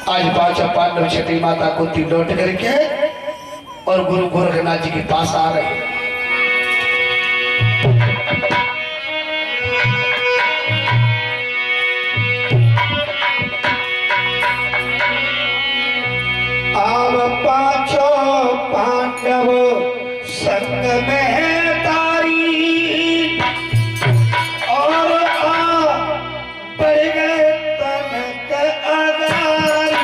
आज पांचों पांडव छठी माता कुंती लौट करके और गुरु गोरखनाथ जी के पास आ रहे हैं। अब पांचों पांडव संग में तारी और बढ़ गए तनक अगारी।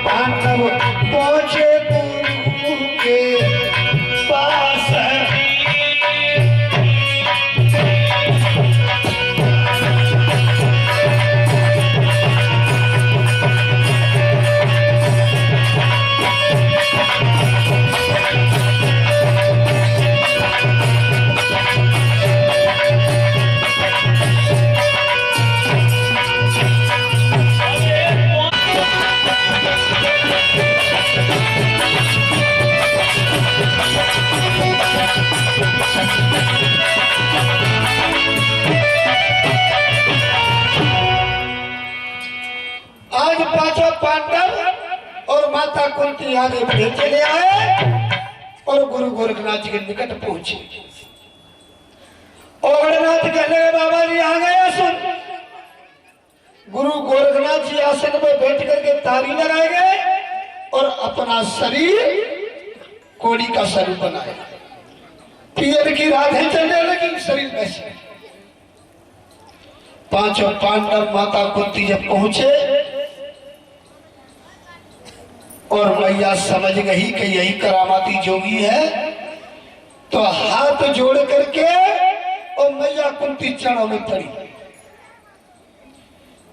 पांडव पहुंचे गुरु के पास। आज पांचों पांडव और माता कुंती आगे बढ़े चले आए और गुरु गोरखनाथ जी के निकट पहुंचे। गोरखनाथ कहने बाबा जी आ गए सुन। गुरु गोरखनाथ जी आसन में बैठ करके तारी लगाए गए और अपना शरीर कोड़ी का स्वरूप बनाया। पियर की राधे चलने लगी, शरीर वैसे। पांचों पांडव माता कुंती जब पहुंचे और मैया समझ गई कि यही करामाती जोगी है, तो हाथ जोड़ करके और मैया कुंती चरणों में पड़ी।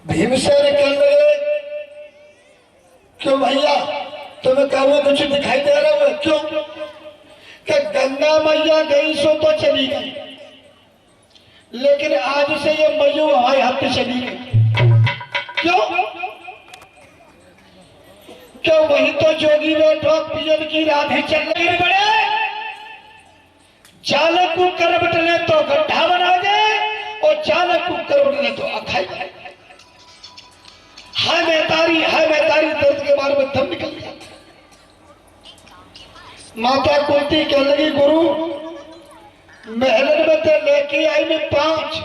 भीमसेन कहने लगे क्यों भैया तुम्हें कहो कुछ दिखाई दे रहा है? क्यों? कि गंगा मैया गई सो तो चली गई, लेकिन आज से ये मैया हमारे हाथ से चली गई। क्यों? क्यों? वही तो जोगी बैठो पियर की राधे चल रही बड़े चालक को कर बटने तो गड्ढा बना दे और चालक को कर बटने तो अखाई बना। हाय मैं तारी दर्द के बारे में दम निकल गया। माता कुंती कह लगी गुरु महलन में तो लेके आई में 5,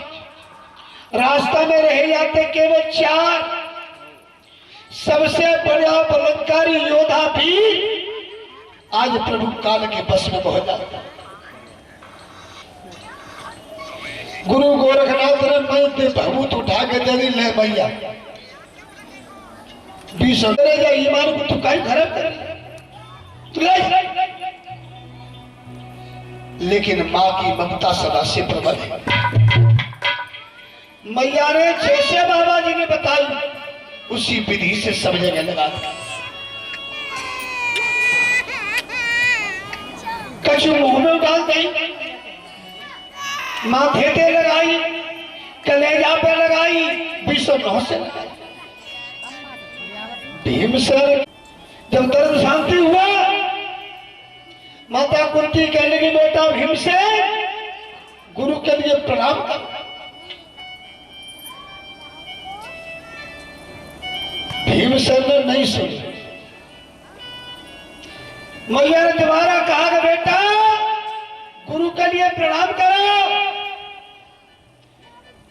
रास्ता में रह जाते केवल 4। सबसे बड़ा बलंकारी योद्धा भी आज प्रभु काल के बस में पहुंच जाता। गुरु गोरखनाथ ने मैं भभूत उठा के दे दी, ले भैया 20 ईमान को तू कहीं खराब कर। लेकिन मां की ममता सदा से प्रबल है। मैया ने जैसे बाबा जी ने बताई उसी विधि से सब जगह लगा दिया। कछु मुंह में डाल दी, माथे पे लगाई, कलेजा पे लगाई, 209 से लगाई। भीमसेन जब दर्द शांति हुआ, माता कुंती कहने की बेटा भीमसेन गुरु के लिए प्रणाम कर। भीमसेन ने नहीं सुनी। मैया ने दोबारा कहा कि बेटा गुरु के लिए प्रणाम करो।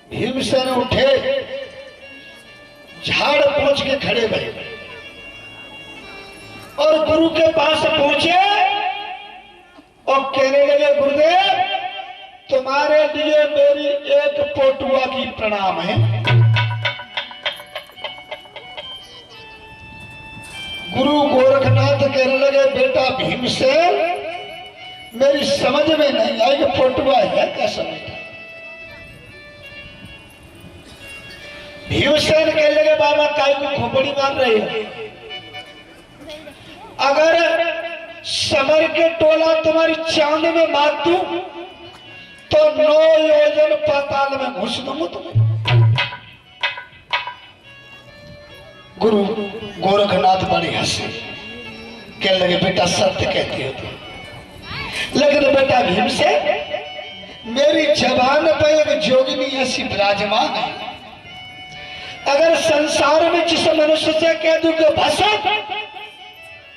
भीमसेन उठे, झाड़ पहुंच के खड़े भरे और गुरु के पास पहुंचे और कहने लगे गुरुदेव तुम्हारे लिए मेरी एक पोटुआ की प्रणाम है। गुरु गोरखनाथ कहने लगे बेटा भीमसेन मेरी समझ में नहीं आई कि पोटुआ है क्या समझता। भीमसेन कहने लगे बाबा काय को खोपड़ी मार रहे हो? अगर समर के टोला तुम्हारी चांद में मार दूं तो 9 योजन पाताल में घुस दूंगा तुम्हें। गुरु गोरखनाथ बड़े हंसे, कहने लगे बेटा सत्य कहती हो तुम, लेकिन बेटा भीमसेन मेरी जबान पर एक जोगिनी ऐसी विराजमान है, अगर संसार में जिस मनुष्य से कह दूं कि भस्म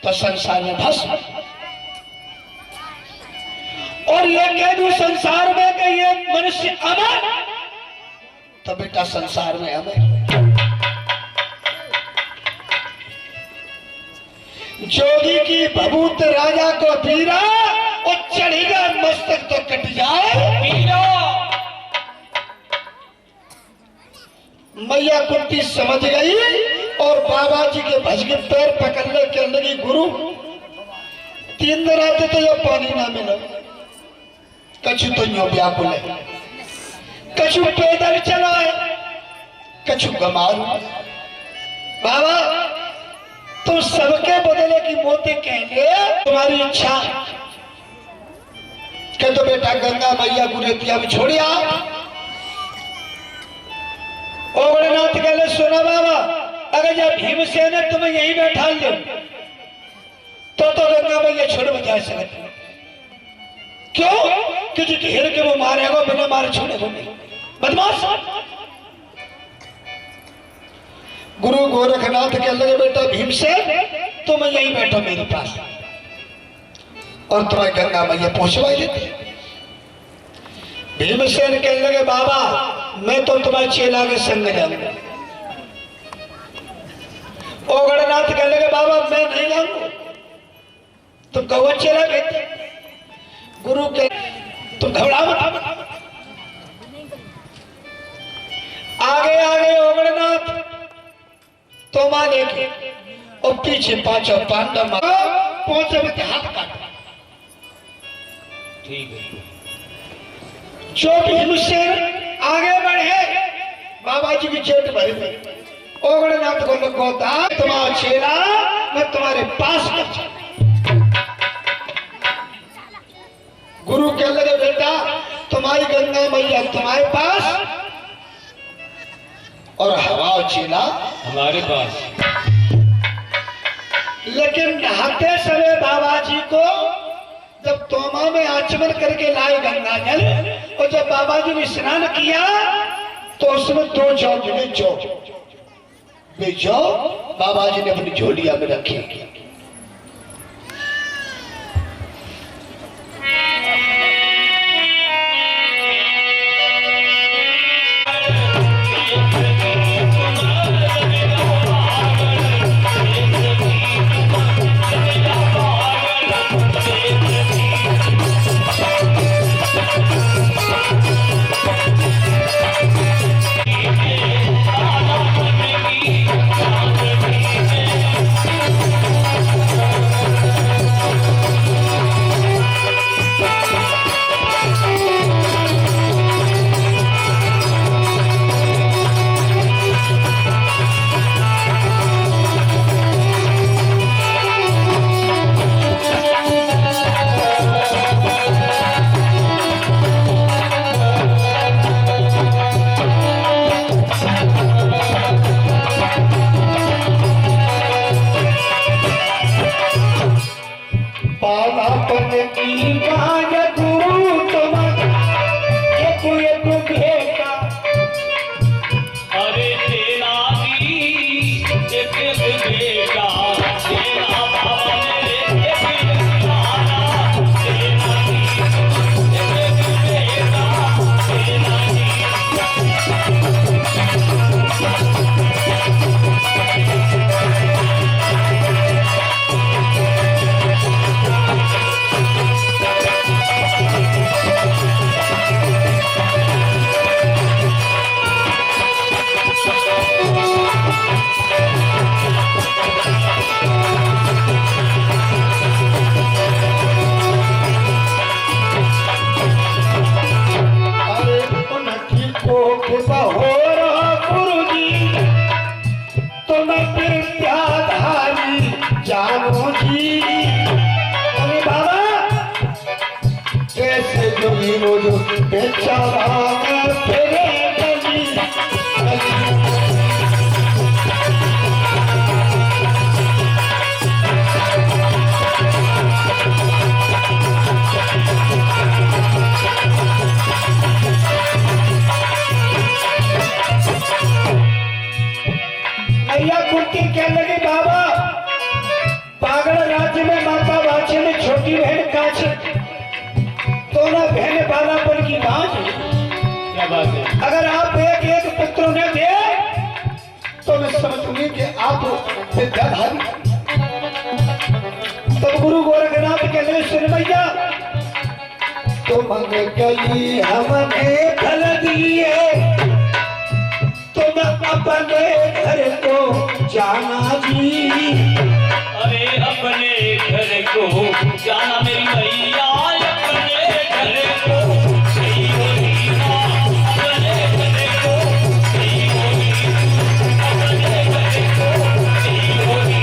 तो संसार में भस्म, और ये कह दूं संसार में कि ये मनुष्य अमर तो बेटा संसार में अमर। जोगी की भभूत राजा को पीरा और चढ़ेगा मस्तक तो कट जाए पीरा। मैया कुंती समझ गई और बाबा जी के भज के पैर पकड़ने के लगी, गुरु 3 दिन आते तो ये पानी ना मिला, कछु तो यो व्याकुल है, कछु पैदल चला है, कछु गमारू। बाबा तुम सबके बदले की मोती कहेंगे, तुम्हारी इच्छा कह तो बेटा गंगा मैया गुरेतिया में छोड़िया। ओगड़नाथ कहले सुना बाबा, अगर जब भीमसेन ने तुम्हें यहीं बैठा ले तो गंगा मैया छोड़ बजा सकते। क्यों? क्योंकि घेर के वो मारेगा, बिना मारे छोड़ेगा नहीं, बदमाश। गुरु गोरखनाथ कहने लगे बेटा भीमसेन तुम यहीं बैठो मेरे पास, और तुम्हें गंगा मैया पहुंचवाई देते। भीमसेन कहने लगे बाबा मैं तो तुम्हारे चेला के संग जाऊंगा। ओगड़नाथ कहने लगे बाबा मैं नहीं जाऊंगा, तुम कहो चेला कहते। गुरु के तुम घबरा मत। आगे आगे ओगड़नाथ तो माने के और पीछे 5 पांडव पहुंचे में हाथ काट। ठीक है, जो भीमसेन आगे बढ़े बाबा जी की जेट भरी में ओगड़नाथ को लगोता तुम्हारा चेला मैं तुम्हारे पास कर। गुरु कह लगे बेटा तुम्हारी गंगा मैया तुम्हारे पास और हवा चेला हमारे पास। लेकिन नहाते समय बाबा जी को जब तोमा में आचमन करके लाए गंगा जल, और जब बाबा जी ने स्नान किया तो उसमें 2 जौ मिले। जौ बाबा जी ने अपनी झोलिया में रखी। बेचारा तेरे गली मैया कुंती कहने लगी बाबा पागल राज्य में माता बाछे में छोटी बहन काछे दोनों बहन बालापन की बात है। क्या बात है? अगर आप एक एक पुत्र ने दे तो मैं समझूंगी कि आप विद्याधारी। तब गुरु गोरखनाथ कहने सुन मैया तो मन गई हमने फल दिए तुम अपने घर को जाना जी। अरे अपने घर को जाना मेरी मैया, अपने घर को सही होगी माँ, अपने घर को सही होगी, अपने घर को सही होगी।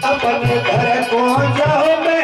अपने घर को जाओ मैं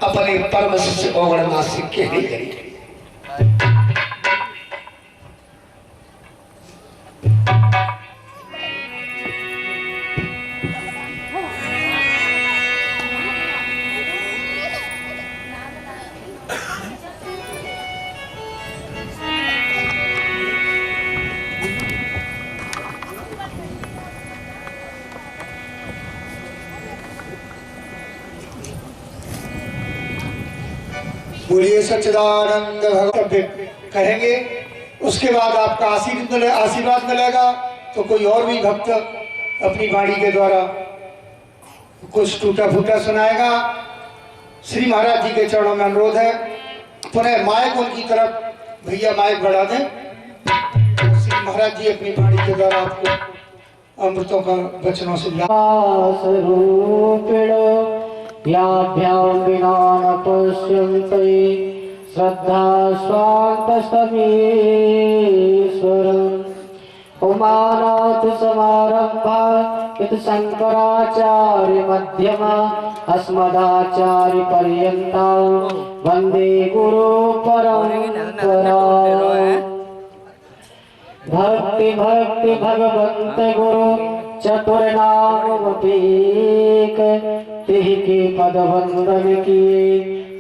अपने परम शिष्य ओगण नासिक के लिए करी। बोलिए सच्चिदानंद भगवत कहेंगे, उसके बाद आपका आशीर्वाद मिलेगा। तो कोई और भी भक्त अपनी वाणी के द्वारा कुछ टूटा फूटा सुनाएगा। श्री महाराज जी के चरणों में अनुरोध है, पुनः माइक उनकी तरफ भैया माइक बढ़ा दें। श्री महाराज जी अपनी वाणी के द्वारा आपको अमृतों का वचनों से याभ्यां विना न पश्यन्ते श्रद्धा स्वान्तस्तमीश्वरम्। उमानाथ समारंभा शंकराचार्य मध्यमा अस्मदाचार्य पर्यन्ता वंदे गुरु परंपरा। भक्ति भक्ति भगवंत गुरु चतुर्नामपीक तिहि के पद वंदन किए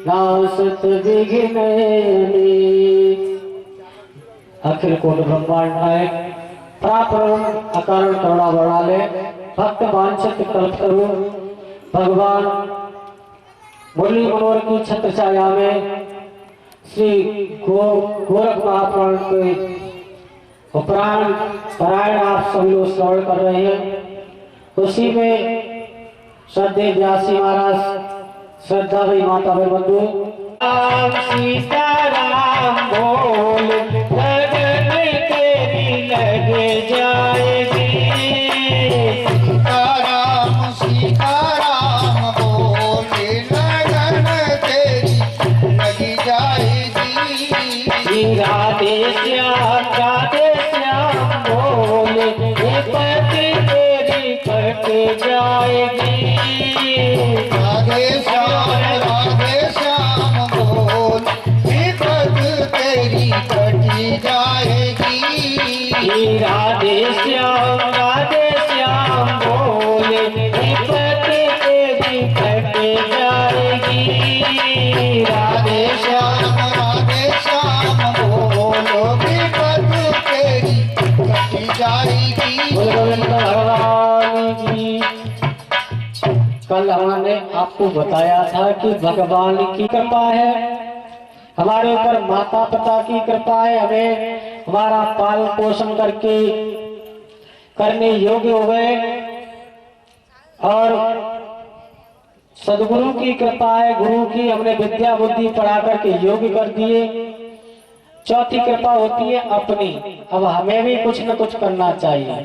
नासत विघ्न। अखिल कोट ब्रह्मांड नायक प्रापरण अकारण करुणा बढ़ाले भक्त वांछित कल्प करो। भगवान मुरली मनोहर की छत्र छाया में श्री गोरख महापुराण के उपराण पारायण आप सभी लोग श्रवण कर रहे हैं। उसी में श्रद्धेय व्यासी महाराज श्रद्धा भाई माता भाई बंधु राम सीताराम बोल लगन तेरी लग जाएगी। सीताराम सीताराम बोले लगन तेरी लगी जाएगी। राधे श्याम बोले पति तेरी कट जाएगी। राधे श्याम बोल विपद तेरी कटी जाएगी। राधे श्याम बोले विपद तेरी कट जाएगी। राधे श्याम बोलो विपद तेरी कटी जाएगी। भगवान की कल हमने आपको बताया था कि भगवान की कृपा है हमारे ऊपर, माता पिता की कृपा है, हमें हमारा पालन पोषण करके करने योग्य हो गए, और सदगुरु की कृपा है, गुरु की हमने विद्या बुद्धि पढ़ा करके योग्य कर दिए। चौथी कृपा होती है अपनी, अब हमें भी कुछ न कुछ करना चाहिए।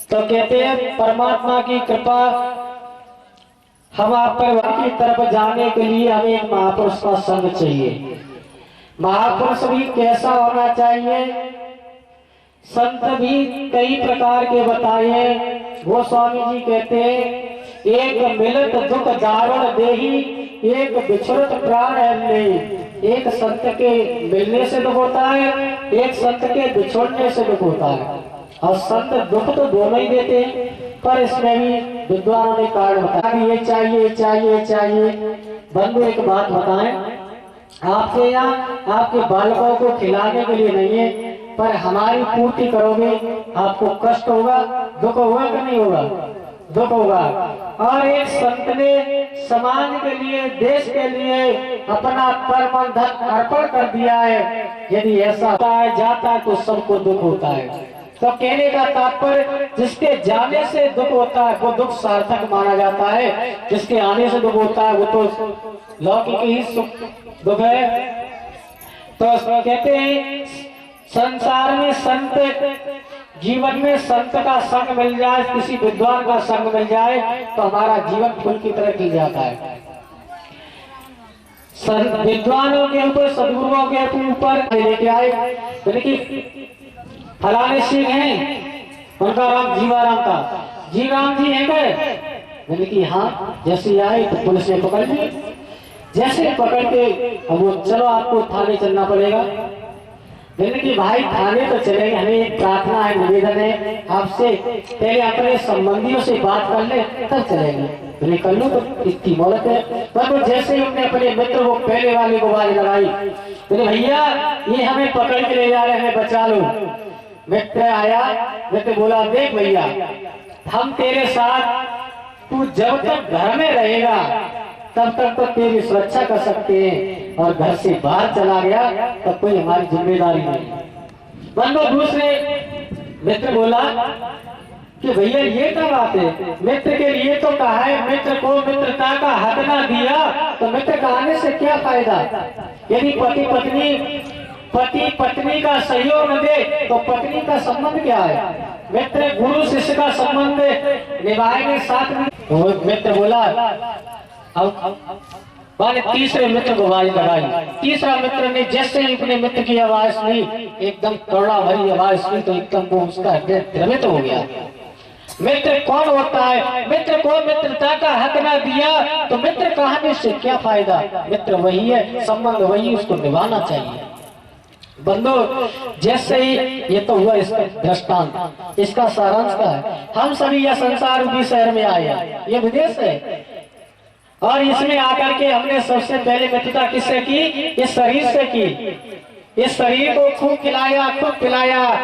तो कहते हैं परमात्मा की कृपा, हम आप पर की तरफ जाने के लिए हमें एक महापुरुष का संग चाहिए। महापुरुष भी कैसा होना चाहिए? संत भी कई प्रकार के बताए हैं। वो स्वामी जी कहते हैं एक मिलत दुख जावण देही, एक बिछुड़त प्राण ले। एक संत के मिलने से दुख होता है, एक संत के बिछोड़ने से दुख होता है। और संत दुख तो दोनों ही देते हैं, पर इसमें भी विद्वानों ने कारण बताया ये चाहिए चाहिए चाहिए। बंधु एक बात बताएं, आपके यहाँ आपके बालकों को खिलाने के लिए नहीं है, पर हमारी पूर्ति करोगे आपको कष्ट होगा, दुख होगा कि नहीं होगा? दुख होगा। और एक संत ने समाज के लिए, देश के लिए अपना परम धन अर्पण कर दिया है। यदि ऐसा होता है जाता है तो सबको दुख होता है। तो कहने का तात्पर्य जिसके जाने से दुख होता है वो दुख सार्थक माना जाता है, जिसके आने से दुख होता है वो तो लौकिक ही सुख दुख है। तो कहते हैं संसार में संत, जीवन में संत का संग मिल जाए, किसी विद्वान का संग मिल जाए तो हमारा जीवन फूल की तरह खिल जाता है। विद्वानों के ऊपर, सदगुरुओं के ऊपर लेके आए, फलाने सिंह हैं, उनका नाम जीवाराम था। जीवाराम जी हैं गए, मैंने कि हाँ। जैसे आए तो पुलिस ने पकड़ लिए, जैसे पकड़ के अब वो चलो आपको थाने चलना पड़ेगा। मैंने कि भाई थाने तो चलेंगे, हमें एक प्रार्थना है, निवेदन है आपसे, पहले अपने संबंधियों से बात कर ले तब चलेंगे। मैंने कर लो तो इतनी मोहलत है। पर जैसे ही उन्होंने अपने मित्र को पहले वाले को बाज लगाई, मैंने भैया ये हमें पकड़ के ले जा रहे हैं, बचा लो। मित्र आया, मित्र बोला देख भैया हम तेरे साथ, तू जब तक घर में रहेगा तब तक तो तेरी सुरक्षा कर सकते हैं, और घर से बाहर चला गया तब कोई हमारी जिम्मेदारी नहीं। बंदो दूसरे मित्र बोला कि भैया ये क्या बात है, मित्र के लिए तो कहा है, मित्र को मित्रता का हक ना दिया तो मित्र का आने से क्या फायदा? यदि पति पत्नी का सहयोग न दे तो पत्नी का संबंध क्या है? मित्र गुरु शिष्य का संबंध निभाएंगे साथ में। तो मित्र बोला, अब मैंने तीसरे मित्र को आवाज लगाई। तीसरा मित्र ने जैसे ही अपने मित्र की आवाज सुनी, एकदम करुणा भरी आवाज सुनी, तो एकदम वो उसका हृदय द्रवित हो गया। मित्र कौन होता है? मित्र को मित्रता का हक ना दिया तो मित्र कहानी से क्या फायदा? मित्र वही है, संबंध वही, उसको निभाना चाहिए। बंदो जैसे ही ये तो हुआ इसका दृष्टांत, इसका सारांश का है। हम सभी यह संसार रूपी शहर में आए हैं, ये विदेश है, और इसमें आकर के हमने सबसे पहले मित्रता किससे की? इस शरीर से की। इस शरीर को खूब खिलाया, खूब पिलाया,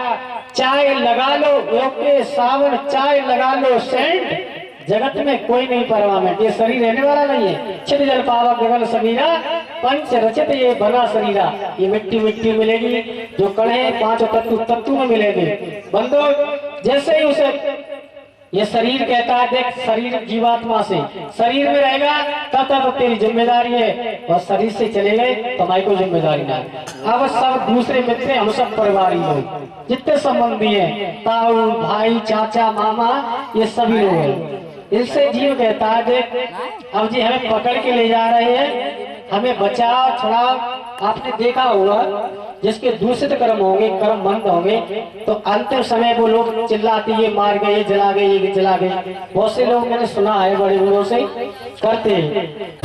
चाय लगा लो, ओके सावन चाय लगा लो, सेंट, जगत में कोई नहीं परमानेंट। ये शरीर रहने वाला नहीं है। छिद जल पावक गगन समीरा, पंच रचित ये बना शरीरा। ये मिट्टी मिट्टी मिलेगी, जो कण है पांच तत्व में मिलेंगे। बंदो जैसे ही उसे ये शरीर कहता है देख, शरीर जीवात्मा से शरीर में रहेगा तब तक तो तेरी जिम्मेदारी है, और शरीर से चले गए तो हमारी कोई जिम्मेदारी ना। अब सब दूसरे मित्र, हम सब परिवारी लोग, जितने संबंधी हैं, ताऊ भाई चाचा मामा, ये सभी लोग हैं। इससे जीव कहता है देख, अब जी हमें पकड़ के ले जा रहे हैं, हमें बचाओ छुड़ाओ। आपने देखा होगा जिसके दूषित कर्म होंगे, कर्म बंद होंगे, तो अंतिम समय वो लोग चिल्लाते ये मार गए, ये जला गए, ये जला गए। बहुत से लोग मैंने सुना है बड़े बूढ़ों से करते हैं।